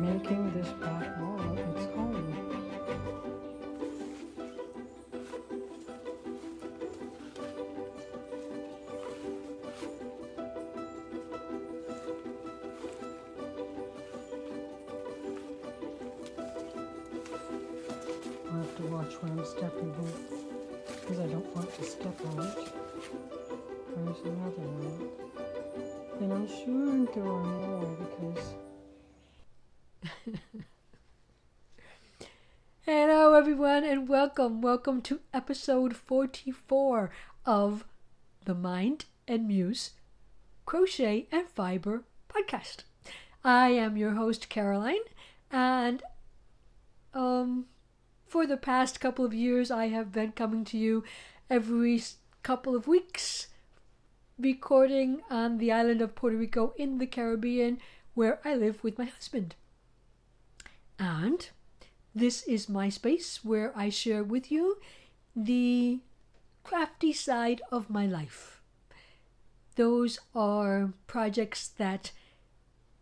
making this back wall its home. I have to watch where I'm stepping here because I don't want to step on it. There's another one. And I'm sure there are more because... Hello everyone and welcome to episode 44 of the Mind and Muse Crochet and Fiber podcast. I am your host Caroline, and for the past couple of years I have been coming to you every couple of weeks, recording on the island of Puerto Rico in the Caribbean, where I live with my husband. And this is my space where I share with you the crafty side of my life. Those are projects that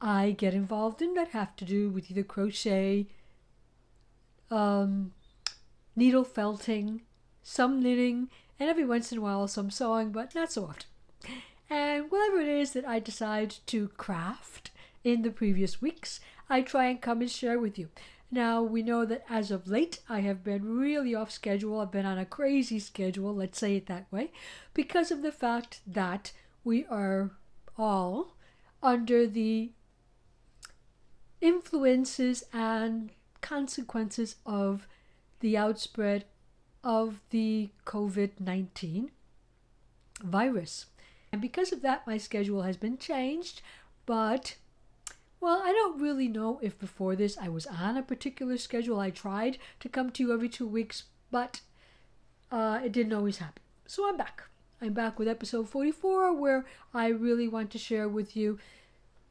I get involved in that have to do with either crochet, needle felting, some knitting, and every once in a while some sewing, but not so often. And whatever it is that I decide to craft in the previous weeks, I try and come and share with you. Now, we know that as of late, I have been really off schedule. I've been on a crazy schedule, let's say it that way, because of the fact that we are all under the influences and consequences of the outspread of the COVID-19 virus. And because of that, my schedule has been changed, but well, I don't really know if before this I was on a particular schedule. I tried to come to you every 2 weeks, but it didn't always happen. So I'm back. I'm back with episode 44, where I really want to share with you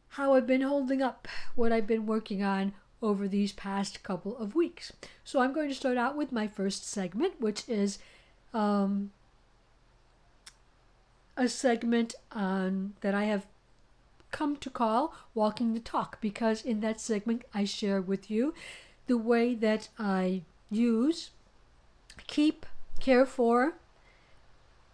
how I've been holding up, what I've been working on over these past couple of weeks. So I'm going to start out with my first segment, which is a segment that I have come to call Walking the Talk, because in that segment I share with you the way that I care for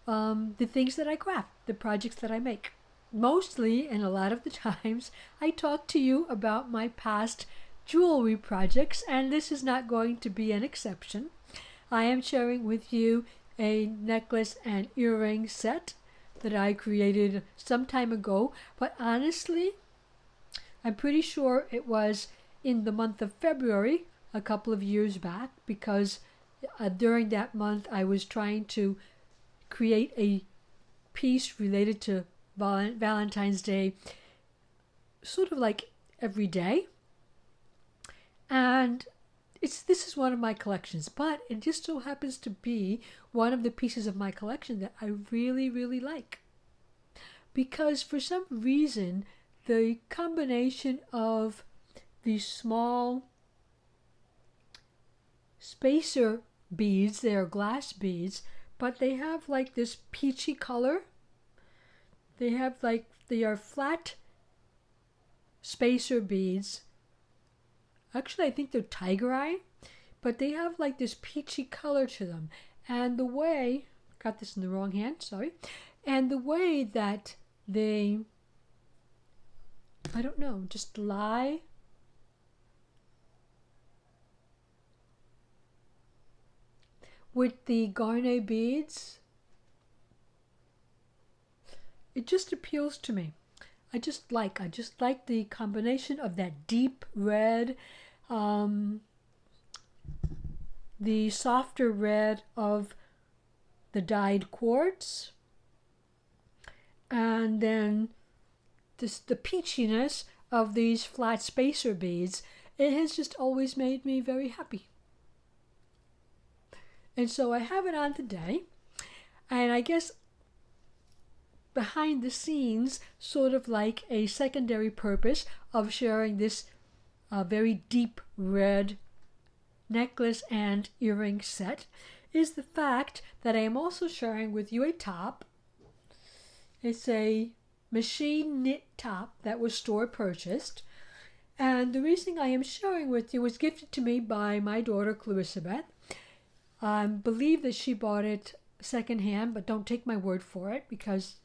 the things that I craft, the projects that I make. Mostly, and a lot of the times, I talk to you about my past jewelry projects, and this is not going to be an exception. I am sharing with you a necklace and earring set that I created some time ago, but honestly, I'm pretty sure it was in the month of February, a couple of years back, because during that month I was trying to create a piece related to Valentine's Day, sort of like every day. And this is one of my collections, but it just so happens to be one of the pieces of my collection that I really, really like. Because for some reason, the combination of these small spacer beads, they are glass beads, but they have like this peachy color. They are flat spacer beads. Actually, I think they're tiger eye, but they have like this peachy color to them. And the way, got this in the wrong hand, sorry. And the way that they, I don't know, just lie with the garnet beads, it just appeals to me. I just like the combination of that deep red, the softer red of the dyed quartz, and then the peachiness of these flat spacer beads. It has just always made me very happy. And so I have it on today, and I guess behind the scenes, sort of like a secondary purpose of sharing this very deep red necklace and earring set, is the fact that I am also sharing with you a top. It's a machine knit top that was store purchased, And the reason I am sharing with you was gifted to me by my daughter Clarissa Beth. I believe that she bought it secondhand, but don't take my word for it because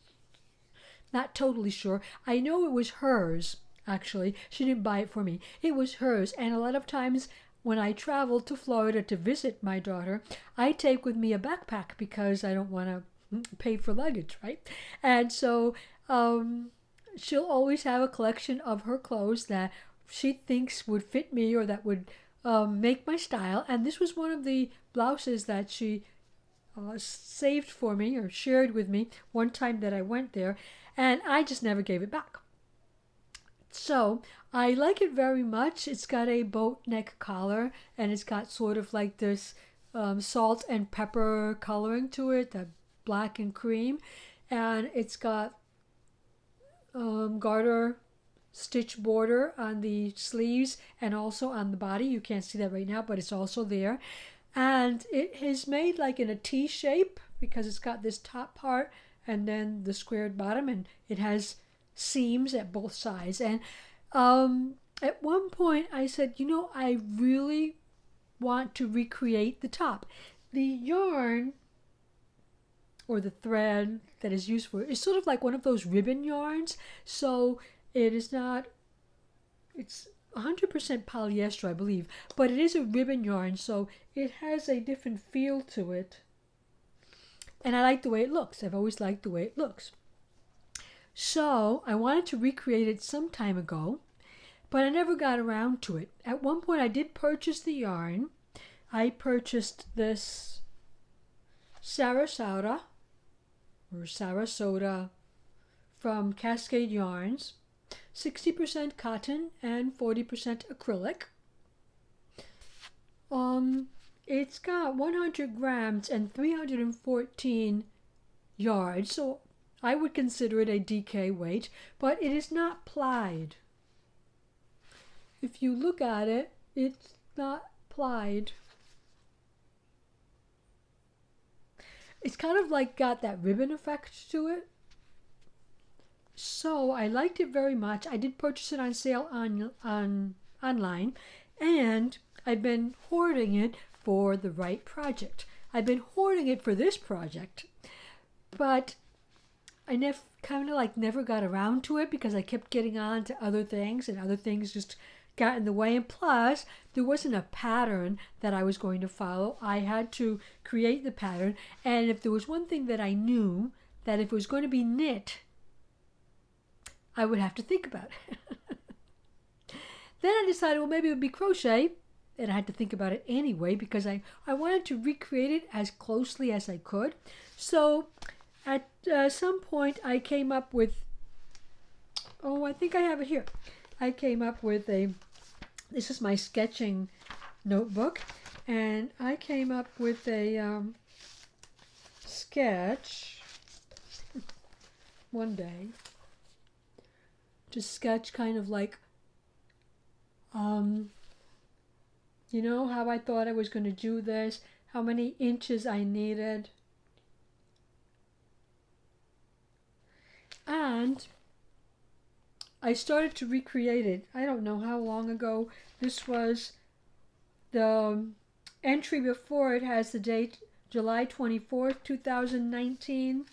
not totally sure. I know it was hers, actually. She didn't buy it for me. It was hers. And a lot of times when I travel to Florida to visit my daughter, I take with me a backpack because I don't want to pay for luggage, right? And so she'll always have a collection of her clothes that she thinks would fit me or that would make my style. And this was one of the blouses that she saved for me or shared with me one time that I went there, and I just never gave it back. So I like it very much. It's got a boat neck collar, and it's got sort of like this salt and pepper coloring to it, the black and cream, and it's got garter stitch border on the sleeves and also on the body. You can't see that right now, but it's also there. And it is made like in a T shape because it's got this top part and then the squared bottom, and it has seams at both sides. And at one point I said, you know, I really want to recreate the top. The yarn or the thread that is used for it is sort of like one of those ribbon yarns. So it is not, it's 100% polyester, I believe, but it is a ribbon yarn, so it has a different feel to it. And I like the way it looks. I've always liked the way it looks. So I wanted to recreate it some time ago, but I never got around to it. At one point I did purchase the yarn. I purchased this Sarasota from Cascade Yarns. 60% cotton and 40% acrylic. It's got 100 grams and 314 yards, so I would consider it a DK weight, but it is not plied. If you look at it, it's not plied. It's kind of like got that ribbon effect to it. So I liked it very much. I did purchase it on sale online, and I've been hoarding it for the right project. I've been hoarding it for this project, but I never got around to it because I kept getting on to other things, and other things just got in the way. And plus, there wasn't a pattern that I was going to follow. I had to create the pattern, and if there was one thing that I knew, that if it was going to be knit, I would have to think about it. Then I decided, well, maybe it would be crochet, and I had to think about it anyway because I wanted to recreate it as closely as I could. So at some point I came up with, I think I have it here. I came up with this is my sketching notebook, and I came up with a sketch one day to sketch kind of like, you know, how I thought I was going to do this, how many inches I needed. And I started to recreate it. I don't know how long ago. This was the entry before it has the date July 24th, 2019,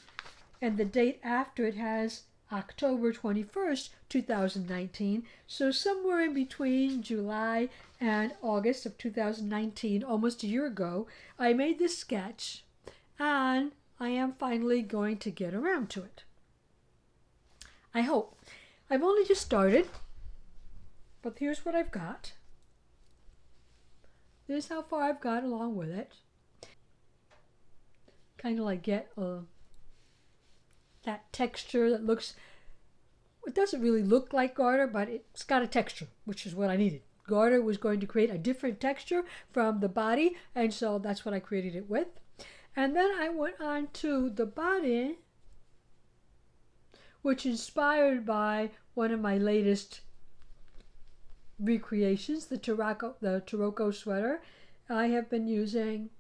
and the date after it has October 21st, 2019. So somewhere in between July and August of 2019, almost a year ago, I made this sketch, and I am finally going to get around to it. I hope. I've only just started, but here's what I've got. This is how far I've got along with it. Kind of like get that texture that looks, it doesn't really look like garter, but it's got a texture, which is what I needed. Garter was going to create a different texture from the body, and so that's what I created it with. And then I went on to the body, which is inspired by one of my latest recreations, the Taroko sweater. I have been using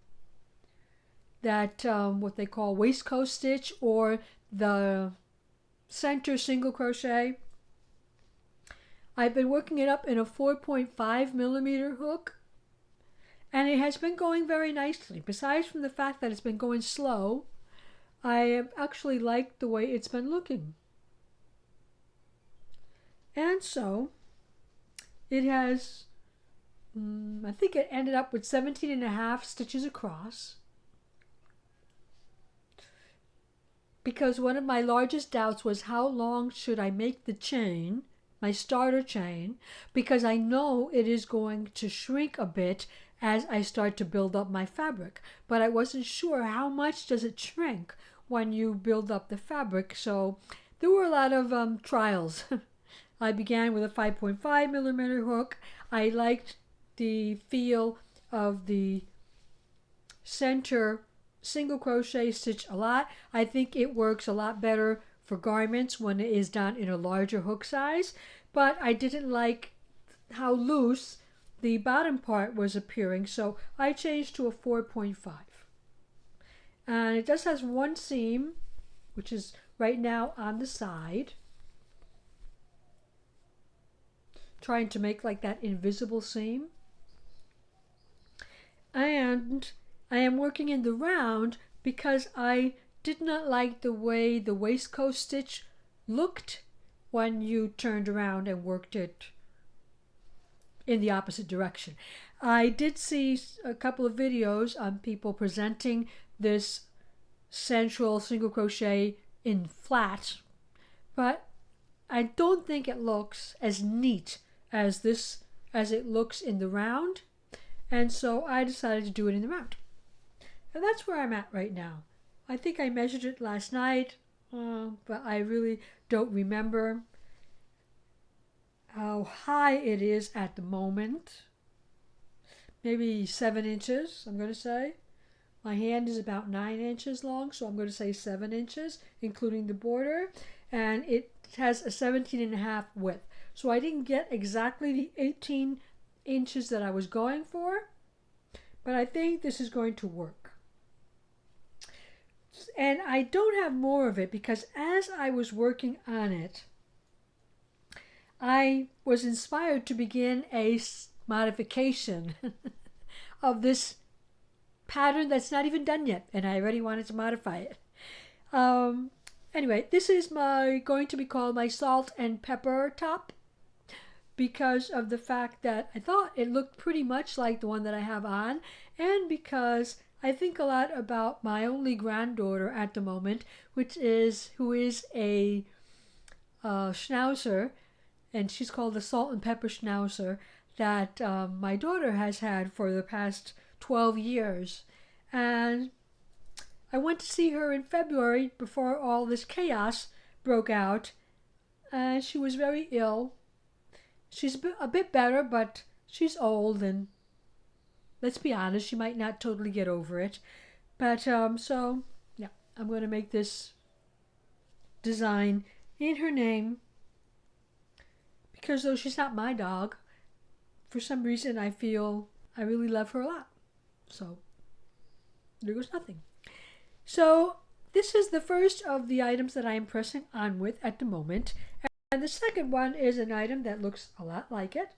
that what they call waistcoat stitch, or the center single crochet. I've been working it up in a 4.5 millimeter hook, and it has been going very nicely. Besides from the fact that it's been going slow, I have actually liked the way it's been looking. And so it has, I think it ended up with 17.5 stitches across. Because one of my largest doubts was how long should I make the chain, my starter chain, because I know it is going to shrink a bit as I start to build up my fabric. But I wasn't sure how much does it shrink when you build up the fabric. So there were a lot of trials. I began with a 5.5 millimeter hook. I liked the feel of the center single crochet stitch a lot. I think it works a lot better for garments when it is done in a larger hook size, but I didn't like how loose the bottom part was appearing, so I changed to a 4.5. And it just has one seam, which is right now on the side, trying to make like that invisible seam. And I am working in the round because I did not like the way the waistcoat stitch looked when you turned around and worked it in the opposite direction. I did see a couple of videos on people presenting this central single crochet in flat, but I don't think it looks as neat as it looks in the round, and so I decided to do it in the round. And that's where I'm at right now. I think I measured it last night, but I really don't remember how high it is at the moment. Maybe 7 inches, I'm going to say. My hand is about 9 inches long, so I'm going to say 7 inches, including the border. And it has a 17.5 width. So I didn't get exactly the 18 inches that I was going for, but I think this is going to work. And I don't have more of it because as I was working on it, I was inspired to begin a modification of this pattern that's not even done yet, and I already wanted to modify it. Anyway, this is going to be called my salt and pepper top, because of the fact that I thought it looked pretty much like the one that I have on, and because I think a lot about my only granddaughter at the moment, who is a schnauzer, and she's called the salt and pepper schnauzer, that my daughter has had for the past 12 years. And I went to see her in February before all this chaos broke out, and she was very ill. She's a bit better, but she's old, and let's be honest, she might not totally get over it. But so yeah, I'm going to make this design in her name, because though she's not my dog, for some reason I feel I really love her a lot. So there goes nothing. So this is the first of the items that I am pressing on with at the moment. And the second one is an item that looks a lot like it.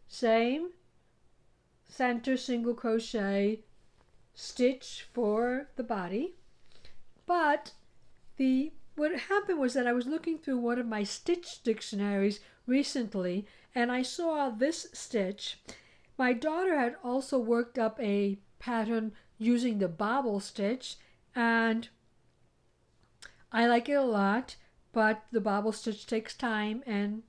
Same center single crochet stitch for the body. But what happened was that I was looking through one of my stitch dictionaries recently, and I saw this stitch. My daughter had also worked up a pattern using the bobble stitch, and I like it a lot, but the bobble stitch takes time and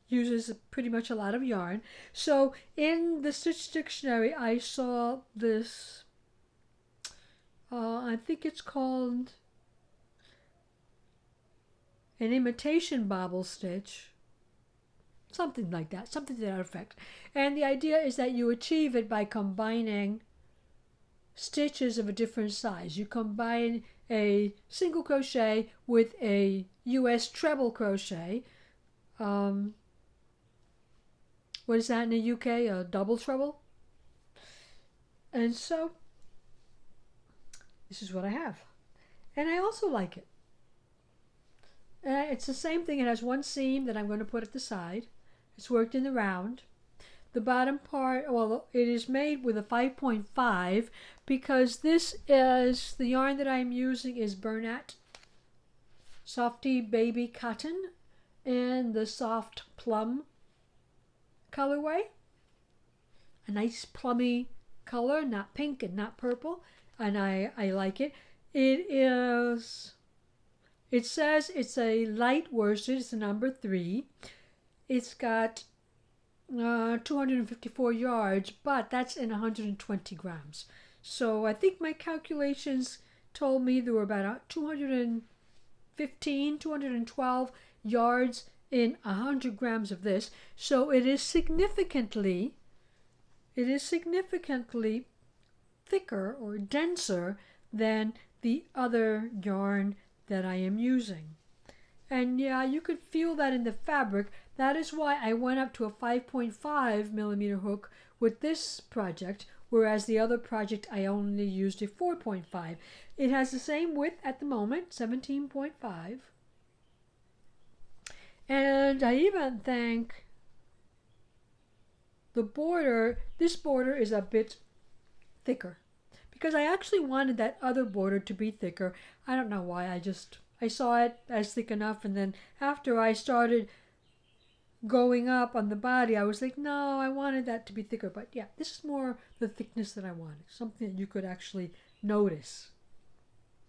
uses pretty much a lot of yarn. So in the stitch dictionary I saw this, I think it's called an imitation bobble stitch, something like that, something to that effect. And the idea is that you achieve it by combining stitches of a different size. You combine a single crochet with a US treble crochet. What is that in the UK? A double treble? And so this is what I have. And I also like it. It's the same thing. It has one seam that I'm going to put at the side. It's worked in the round. The bottom part, well, it is made with a 5.5 because this is, the yarn that I'm using is Bernat Softy Baby Cotton in the soft plum colorway. A nice plummy color, not pink and not purple, and I like it. It says it's a light worsted, it's a number 3. It's got 254 yards, but that's in 120 grams. So I think my calculations told me there were about 215, 212 yards in 100 grams of this. So it is significantly thicker or denser than the other yarn that I am using. And yeah, you could feel that in the fabric. That is why I went up to a 5.5 millimeter hook with this project, whereas the other project I only used a 4.5. It has the same width at the moment, 17.5. And I even think the border, this border is a bit thicker because I actually wanted that other border to be thicker. I don't know why, I saw it as thick enough, and then after I started going up on the body, I was like, no, I wanted that to be thicker. But yeah, this is more the thickness that I wanted, something that you could actually notice.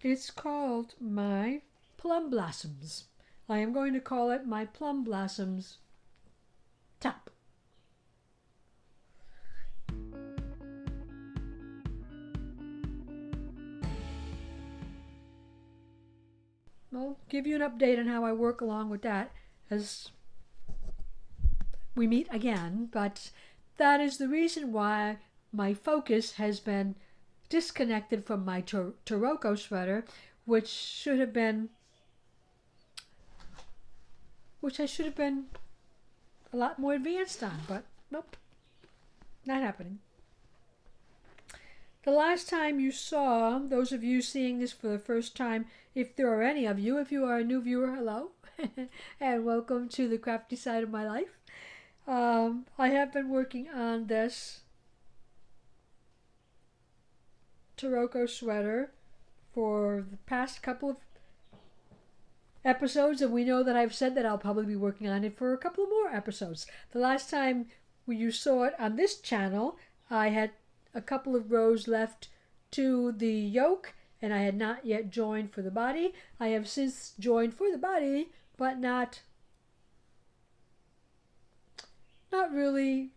It's called my Plum Blossoms. I am going to call it my Plum Blossoms top. I'll give you an update on how I work along with that as we meet again, but that is the reason why my focus has been disconnected from my Taroko sweater, which I should have been a lot more advanced on, but nope, not happening. The last time you saw, those of you seeing this for the first time, if there are any of you, if you are a new viewer, hello, and welcome to the crafty side of my life. I have been working on this Taroko sweater for the past couple of episodes, and we know that I've said that I'll probably be working on it for a couple more episodes. The last time you saw it on this channel, I had a couple of rows left to the yoke, and I had not yet joined for the body. I have since joined for the body, but not really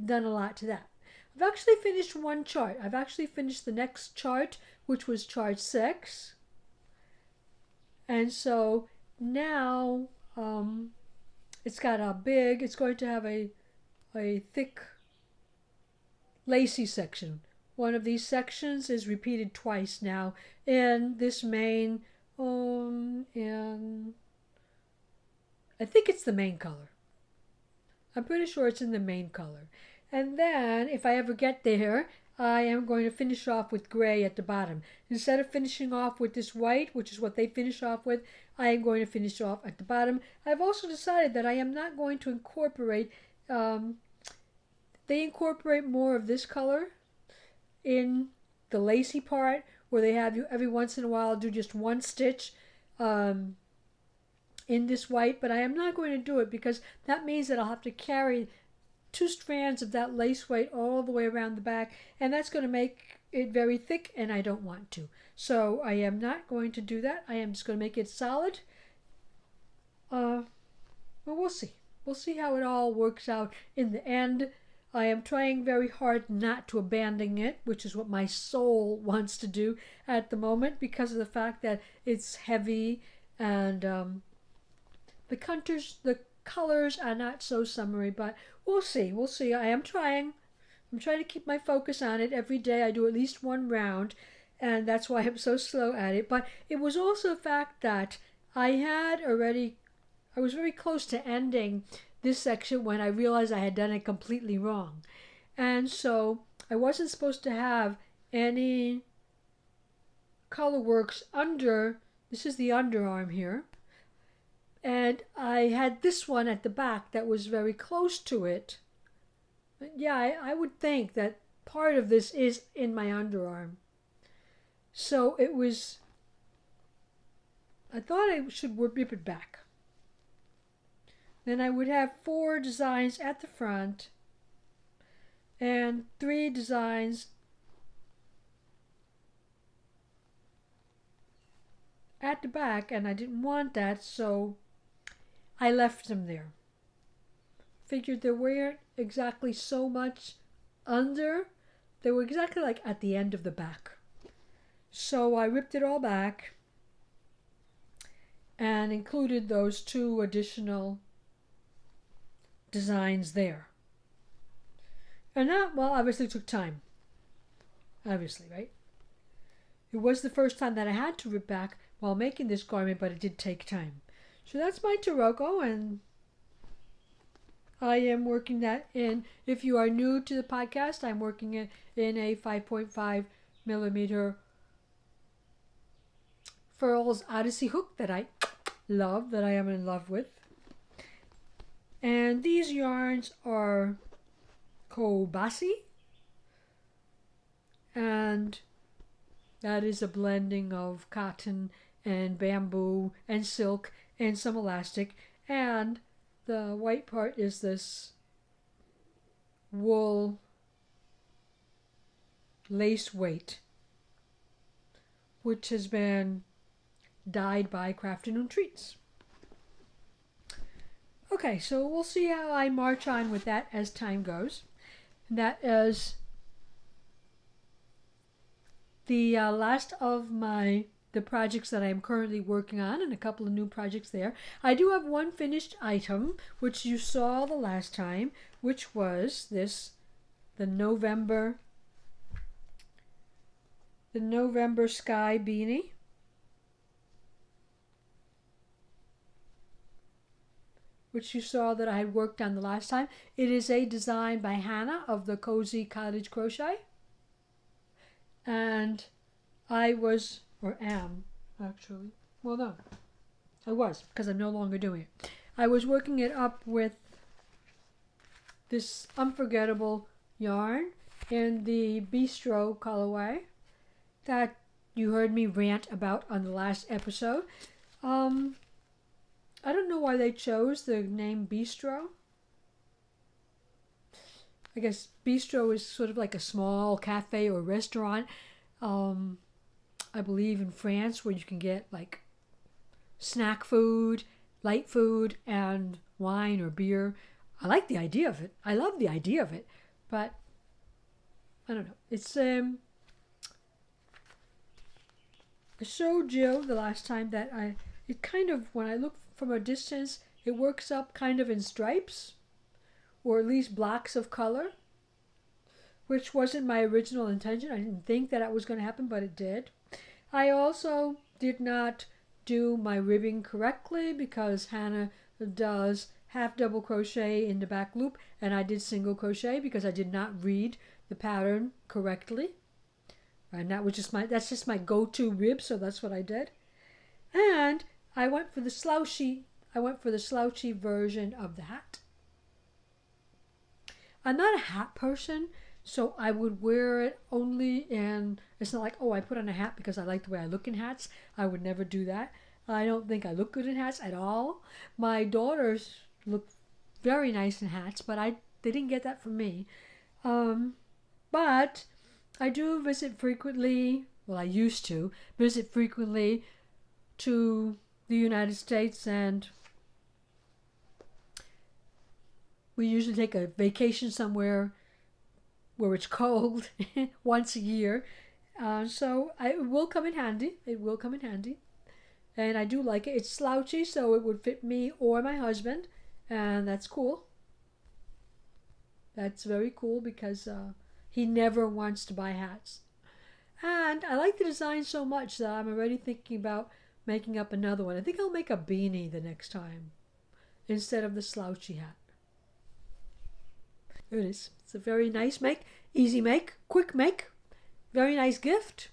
done a lot to that. I've actually finished one chart. I've actually finished the next chart, which was chart 6. And so now it's got it's going to have a thick lacy section. One of these sections is repeated twice now in this main, and I think it's the main color. I'm pretty sure it's in the main color. And then if I ever get there, I am going to finish off with gray at the bottom. Instead of finishing off with this white, which is what they finish off with, I am going to finish off at the bottom. I've also decided that I am not going to incorporate, they incorporate more of this color in the lacy part, where they have you every once in a while do just one stitch in this white, but I am not going to do it because that means that I'll have to carry 2 strands of that lace weight all the way around the back, and that's going to make it very thick, and I don't want to. So I am not going to do that. I am just going to make it solid. Well, we'll see. We'll see how it all works out in the end. I am trying very hard not to abandon it, which is what my soul wants to do at the moment, because of the fact that it's heavy and the colors are not so summery, but we'll see. We'll see. I am trying. I'm trying to keep my focus on it every day. I do at least one round, and that's why I'm so slow at it. But it was also the fact that I was very close to ending this section when I realized I had done it completely wrong. And so I wasn't supposed to have any color works under, this is the underarm here. And I had this one at the back that was very close to it. But yeah, I would think that part of this is in my underarm. So it was, I thought I should rip it back. Then I would have 4 designs at the front and 3 designs at the back, and I didn't want that, so I left them there. Figured there weren't exactly so much under. They were exactly like at the end of the back. So I ripped it all back and included those 2 additional designs there. And that, well, obviously took time. Obviously, right? It was the first time that I had to rip back while making this garment, but it did take time. So that's my Taroko, and I am working that in. If you are new to the podcast, I'm working it in a 5.5 millimeter Furls Odyssey hook that I love, that I am in love with. And these yarns are Kobasi, and that is a blending of cotton and bamboo and silk and some elastic, and the white part is this wool lace weight, which has been dyed by Crafternoon Treats. Okay, so we'll see how I march on with that as time goes. And that is the last of the projects that I'm currently working on, and a couple of new projects there. I do have one finished item, which you saw the last time, which was the November Sky Beanie. Which you saw that I had worked on the last time. It is a design by Hannah of the Cozy Cottage Crochet. And I was, or am, actually. Well, no. I was, because I'm no longer doing it. I was working it up with this unforgettable yarn in the Bistro colorway that you heard me rant about on the last episode. I don't know why they chose the name Bistro. I guess Bistro is sort of like a small cafe or restaurant, I believe in France, where you can get like snack food, light food, and wine or beer. I like the idea of it. I love the idea of it. But I don't know. It's I showed Jill the last time that it kind of, when I look from a distance, it works up kind of in stripes, or at least blocks of color, which wasn't my original intention. I didn't think that was going to happen, but it did. I also did not do my ribbing correctly because Hannah does half double crochet in the back loop, and I did single crochet because I did not read the pattern correctly. And that's just my go-to rib, so that's what I did. And I went for the slouchy version of the hat. I'm not a hat person, so I would wear it only in, it's not like, oh, I put on a hat because I like the way I look in hats. I would never do that. I don't think I look good in hats at all. My daughters look very nice in hats, but they didn't get that from me. But I do visit frequently, well, I used to visit frequently to the United States, and we usually take a vacation somewhere where it's cold once a year. So it will come in handy. It will come in handy. And I do like it. It's slouchy, so it would fit me or my husband. And that's cool. That's very cool because he never wants to buy hats. And I like the design so much that I'm already thinking about making up another one. I think I'll make a beanie the next time instead of the slouchy hat. There it is. It's a very nice make, easy make, quick make, very nice gift,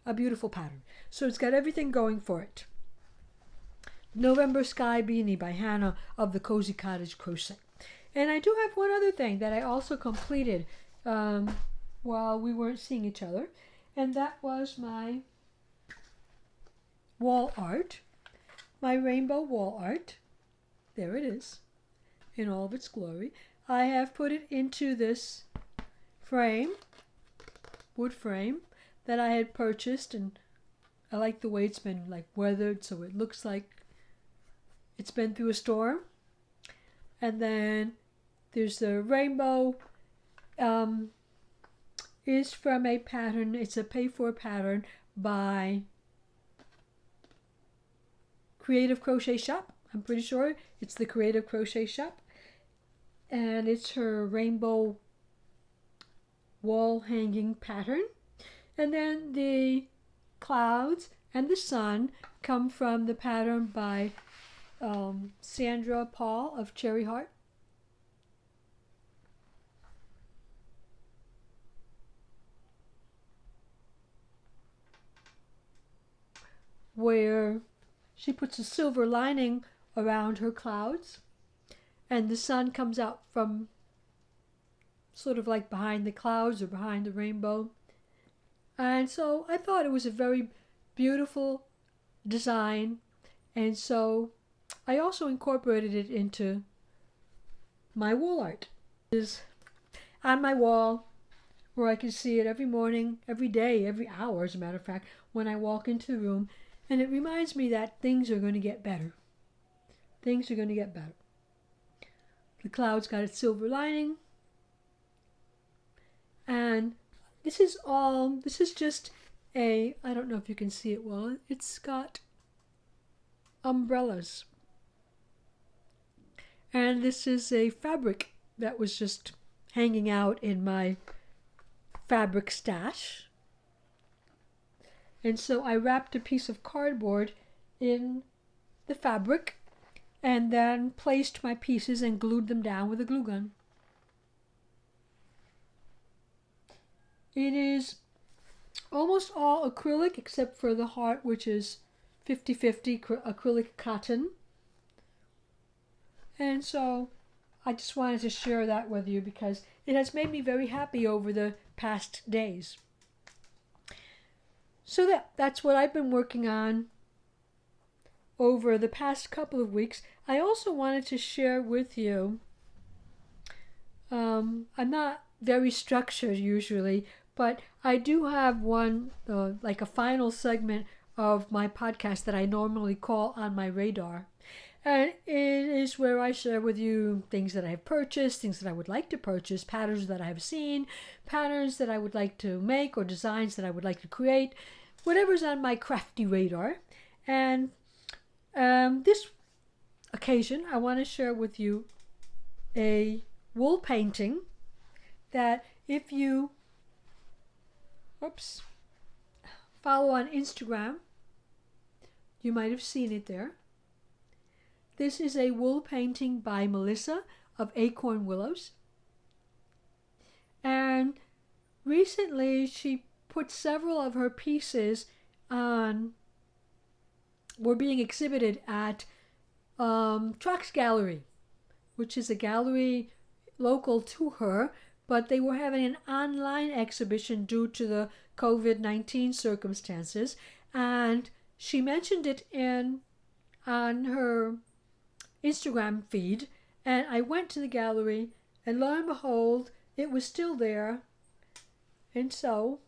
a beautiful pattern. So it's got everything going for it. November Sky Beanie by Hannah of the Cozy Cottage Crochet. And I do have one other thing that I also completed while we weren't seeing each other, and that was my wall art, my rainbow wall art. There it is in all of its glory. I have put it into this frame, wood frame, that I had purchased, and I like the way it's been like weathered, so it looks like it's been through a storm. And then there's the rainbow is from a pattern. It's a pay-for pattern by Creative Crochet Shop. I'm pretty sure it's the Creative Crochet Shop. And it's her rainbow wall hanging pattern. And then the clouds and the sun come from the pattern by Sandra Paul of Cherry Heart. Where she puts a silver lining around her clouds, and the sun comes out from sort of like behind the clouds or behind the rainbow. And so I thought it was a very beautiful design, and so I also incorporated it into my wall art. It is on my wall where I can see it every morning, every day, every hour, as a matter of fact, when I walk into the room. And it reminds me that things are going to get better. Things are going to get better. The cloud's got its silver lining. And this is just I don't know if you can see it well, it's got umbrellas. And this is a fabric that was just hanging out in my fabric stash. And so I wrapped a piece of cardboard in the fabric and then placed my pieces and glued them down with a glue gun. It is almost all acrylic except for the heart, which is 50-50 acrylic cotton. And so I just wanted to share that with you because it has made me very happy over the past days. So that's what I've been working on over the past couple of weeks. I also wanted to share with you, I'm not very structured usually, but I do have one, like a final segment of my podcast that I normally call On My Radar. And it is where I share with you things that I have purchased, things that I would like to purchase, patterns that I have seen, patterns that I would like to make, or designs that I would like to create, whatever's on my crafty radar. And this occasion, I want to share with you a wool painting that if you follow on Instagram, you might have seen it there. This is a wool painting by Melissa of Acorn Willows. And recently she put several of her pieces were being exhibited at Trox Gallery, which is a gallery local to her, but they were having an online exhibition due to the COVID-19 circumstances, and she mentioned it on her Instagram feed, and I went to the gallery, and lo and behold, it was still there, and so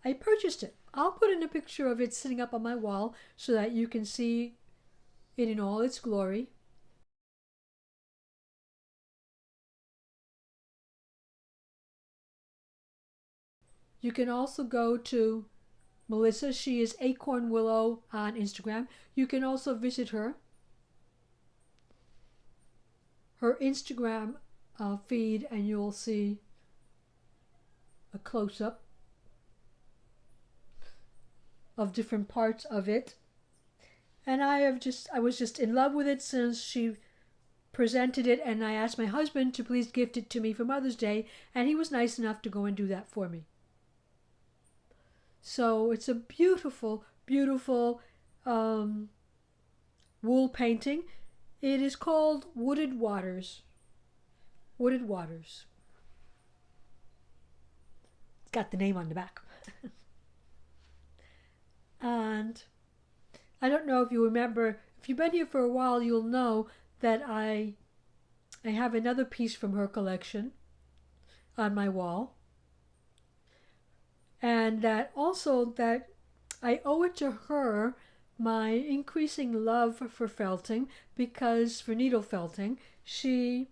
I purchased it. I'll put in a picture of it sitting up on my wall so that you can see it in all its glory. You can also go to Melissa. She is Acorn Willow on Instagram. You can also visit her Instagram feed, and you'll see a close-up of different parts of it. And I was just in love with it since she presented it, and I asked my husband to please gift it to me for Mother's Day, and he was nice enough to go and do that for me. So it's a beautiful, beautiful wool painting. It is called Wooded Waters. Wooded Waters. It's got the name on the back. And I don't know if you remember, if you've been here for a while, you'll know that I have another piece from her collection on my wall. And that also that I owe it to her my increasing love for felting, because for needle felting, she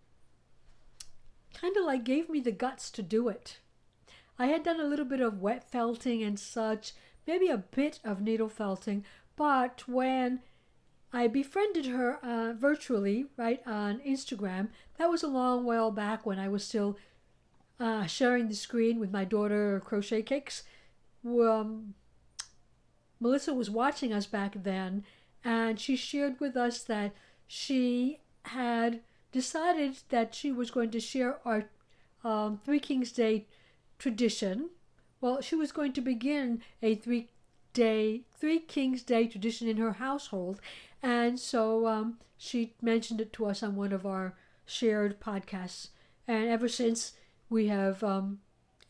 kind of like gave me the guts to do it. I had done a little bit of wet felting and such, maybe a bit of needle felting, but when I befriended her virtually, right, on Instagram, that was a long while back when I was still sharing the screen with my daughter Crochet Cakes. Melissa was watching us back then, and she shared with us that she had decided that she was going to share our Three Kings Day tradition. Well, she was going to begin a Three Kings Day tradition in her household, and so she mentioned it to us on one of our shared podcasts. And ever since, we have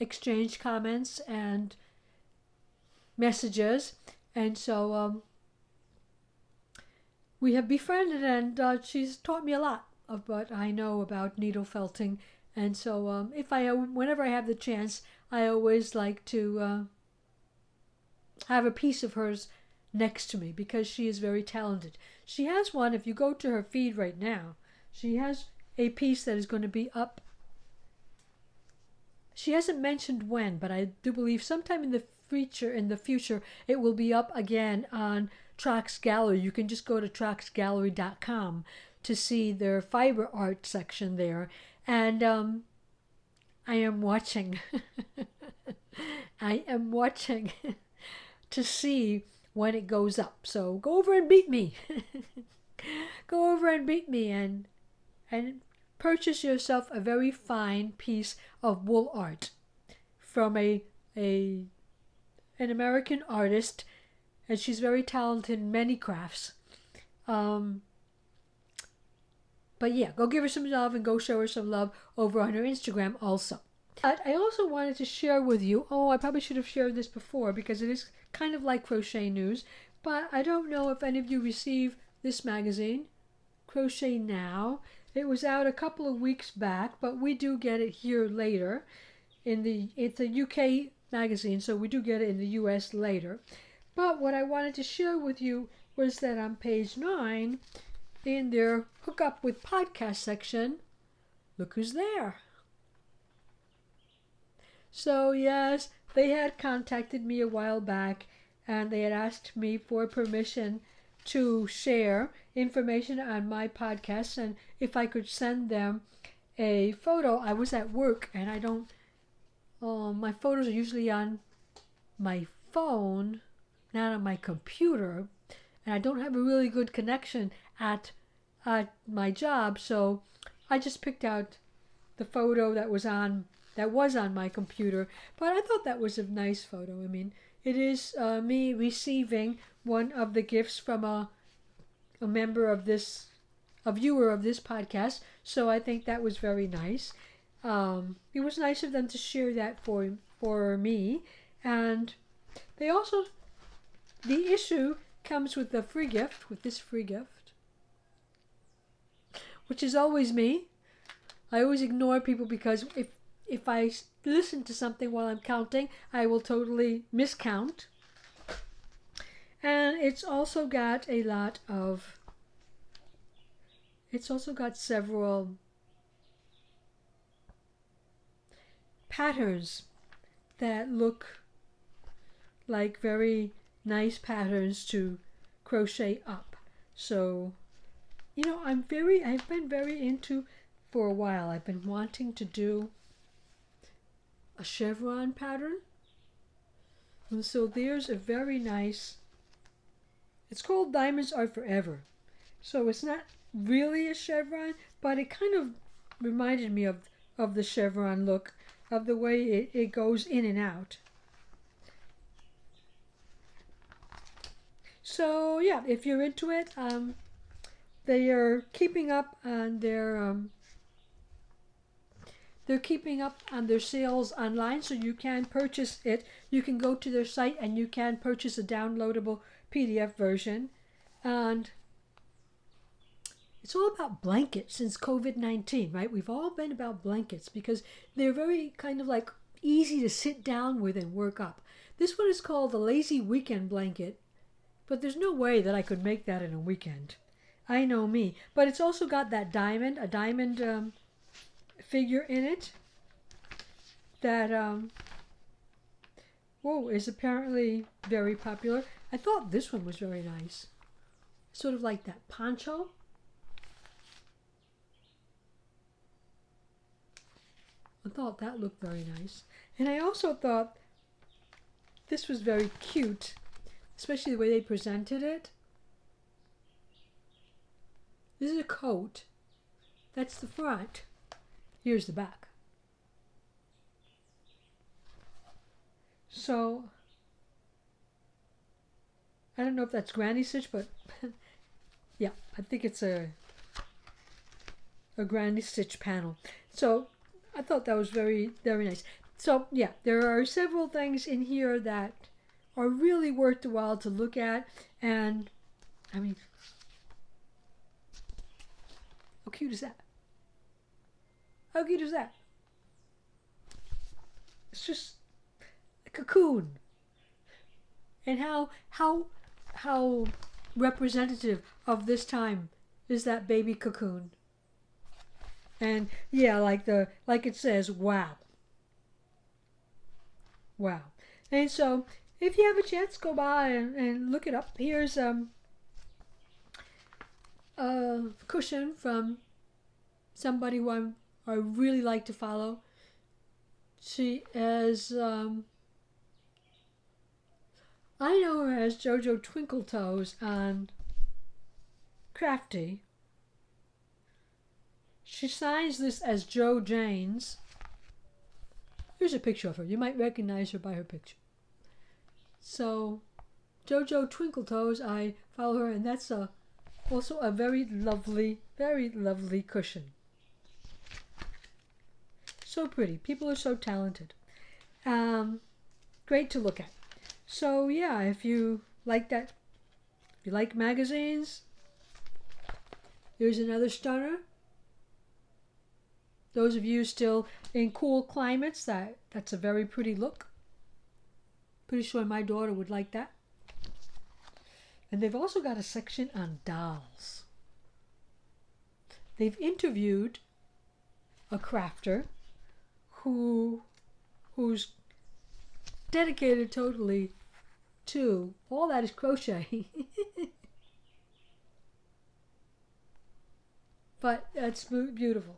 exchanged comments and messages, and so we have befriended, and she's taught me a lot of what I know about needle felting. And so whenever I have the chance, I always like to have a piece of hers next to me, because she is very talented. She has one, if you go to her feed right now, she has a piece that is going to be up. She hasn't mentioned when, but I do believe sometime in the future it will be up again on Trax Gallery. You can just go to traxgallery.com to see their fiber art section there. And I am watching. I am watching to see when it goes up. So go over and beat me. Go over and beat me and purchase yourself a very fine piece of wool art from an American artist, and she's very talented in many crafts. But yeah, go give her some love and go show her some love over on her Instagram also. But I also wanted to share with you, I probably should have shared this before because it is kind of like crochet news, but I don't know if any of you receive this magazine, Crochet Now. It was out a couple of weeks back, but we do get it here later. It's a UK magazine, so we do get it in the US later. But what I wanted to share with you was that on page 9, in their Hook Up with Podcast section, look who's there. So yes, they had contacted me a while back, and they had asked me for permission to share information on my podcast, and if I could send them a photo. I was at work, and I don't, my photos are usually on my phone, not on my computer, and I don't have a really good connection at my job, so I just picked out the photo that was on my computer. But I thought that was a nice photo. I mean, it is me receiving one of the gifts from a member of this, a viewer of this podcast, so I think that was very nice. It was nice of them to share that for me, and they also, the issue comes with a free gift, with this free gift, which is always me. I always ignore people because if I listen to something while I'm counting, I will totally miscount. And it's also got several patterns that look like very nice patterns to crochet up. So, I've been very into, for a while, I've been wanting to do a chevron pattern. And so there's a very nice, it's called Diamonds Are Forever. So it's not really a chevron, but it kind of reminded me of the chevron look, of the way it goes in and out. So yeah, if you're into it, they are keeping up on their sales online, so you can purchase it. You can go to their site and you can purchase a downloadable PDF version. And it's all about blankets since COVID-19, right? We've all been about blankets because they're very kind of like easy to sit down with and work up. This one is called the Lazy Weekend Blanket, but there's no way that I could make that in a weekend. I know me. But it's also got that a diamond figure in it that is apparently very popular. I thought this one was very nice. Sort of like that poncho. I thought that looked very nice. And I also thought this was very cute, especially the way they presented it. This is a coat. That's the front. Here's the back. So, I don't know if that's granny stitch, but yeah, I think it's a granny stitch panel. So, I thought that was very, very nice. So, yeah, there are several things in here that are really worth the while to look at. And, I mean, how cute is that? How cute is that? It's just a cocoon. And how representative of this time is that baby cocoon? And yeah, like it says, wow. Wow. And so if you have a chance, go by and look it up. Here's a cushion from somebody who I really like to follow. She is I know her as JoJo Twinkle Toes on Crafty. She signs this as Jo Janes. Here's a picture of her. You might recognize her by her picture. So, JoJo Twinkle Toes, I follow her, and that's also a very lovely cushion. So pretty. People are so talented. Great to look at. So yeah, if you like that, if you like magazines, here's another stunner. Those of you still in cool climates, that's a very pretty look. Pretty sure my daughter would like that. And they've also got a section on dolls. They've interviewed a crafter who's dedicated totally to all that is crochet. But that's beautiful.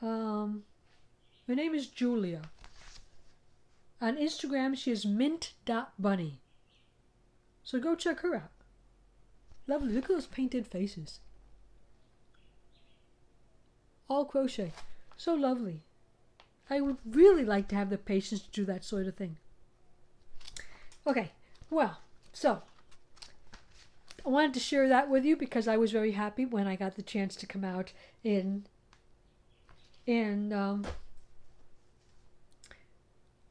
Her name is Julia. On Instagram, she is mint.bunny. So go check her out. Lovely. Look at those painted faces. All crochet. So lovely. I would really like to have the patience to do that sort of thing. Okay. Well, so I wanted to share that with you because I was very happy when I got the chance to come out in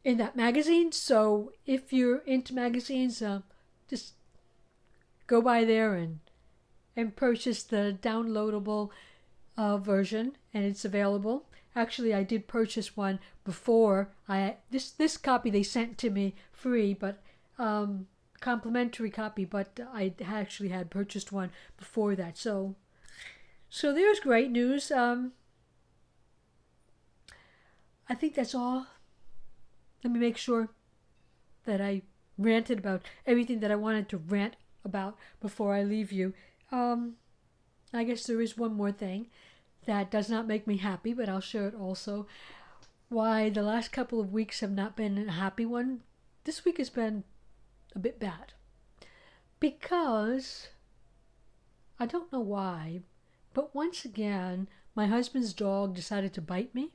that magazine. So if you're into magazines, just go by there and purchase the downloadable version, and it's available. Actually, I did purchase one before. This copy they sent to me free, but complimentary copy. But I actually had purchased one before that. So there's great news. I think that's all. Let me make sure that I ranted about everything that I wanted to rant about before I leave you. I guess there is one more thing that does not make me happy, but I'll share it also. Why the last couple of weeks have not been a happy one. This week has been a bit bad. Because, I don't know why, but once again, my husband's dog decided to bite me.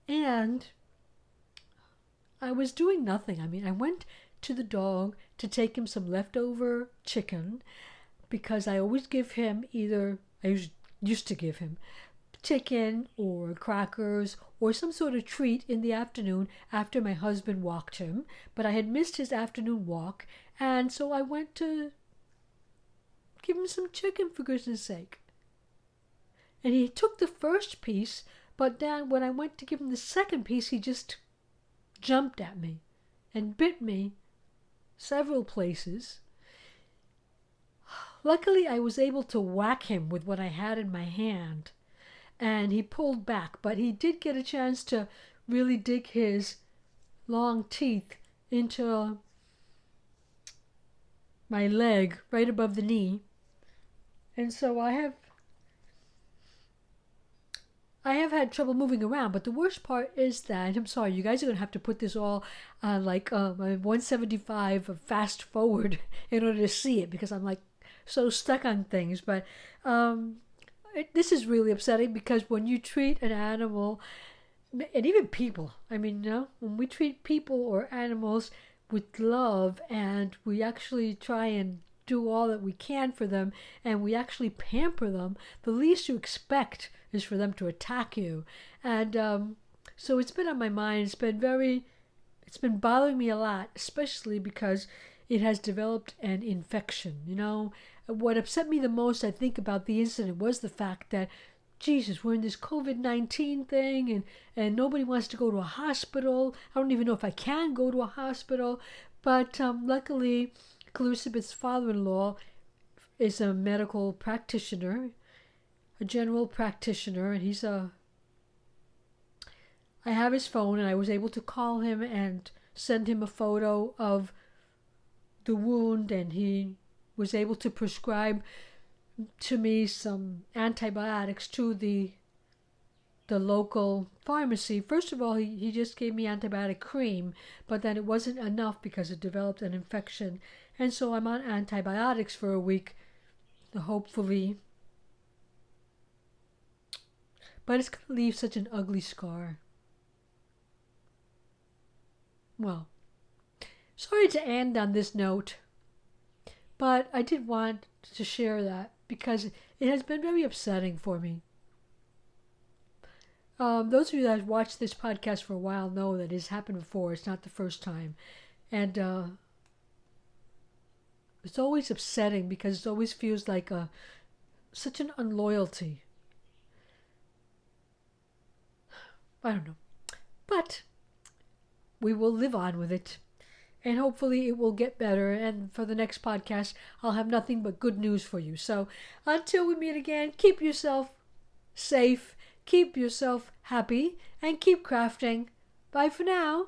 And I was doing nothing. I mean, I went to the dog to take him some leftover chicken, because I always give him used to give him chicken or crackers or some sort of treat in the afternoon after my husband walked him. But I had missed his afternoon walk, and so I went to give him some chicken for goodness sake. And he took the first piece, but then when I went to give him the second piece, he just jumped at me and bit me several places. Luckily, I was able to whack him with what I had in my hand, and he pulled back, but he did get a chance to really dig his long teeth into my leg right above the knee. And so I have had trouble moving around, but the worst part is that, I'm sorry, you guys are going to have to put this all on like my 175 fast forward in order to see it, because I'm like so stuck on things. But this is really upsetting, because when you treat an animal, and even people, I mean, when we treat people or animals with love, and we actually try and do all that we can for them, and we actually pamper them, the least you expect is for them to attack you. And so it's been on my mind. It's been bothering me a lot, especially because it has developed an infection. What upset me the most, I think, about the incident was the fact that, Jesus, we're in this COVID-19 thing, and nobody wants to go to a hospital. I don't even know if I can go to a hospital. But luckily, Elizabeth's father-in-law is a medical practitioner, a general practitioner, and I have his phone, and I was able to call him and send him a photo of the wound, and he was able to prescribe to me some antibiotics to the local pharmacy. First of all, he just gave me antibiotic cream, but then it wasn't enough because it developed an infection. And so I'm on antibiotics for a week, hopefully. But it's going to leave such an ugly scar. Well, sorry to end on this note, but I did want to share that because it has been very upsetting for me. Those of you that have watched this podcast for a while know that it's happened before. It's not the first time. And it's always upsetting because it always feels like such an unloyalty. I don't know. But we will live on with it. And hopefully it will get better. And for the next podcast, I'll have nothing but good news for you. So until we meet again, keep yourself safe, keep yourself happy, and keep crafting. Bye for now.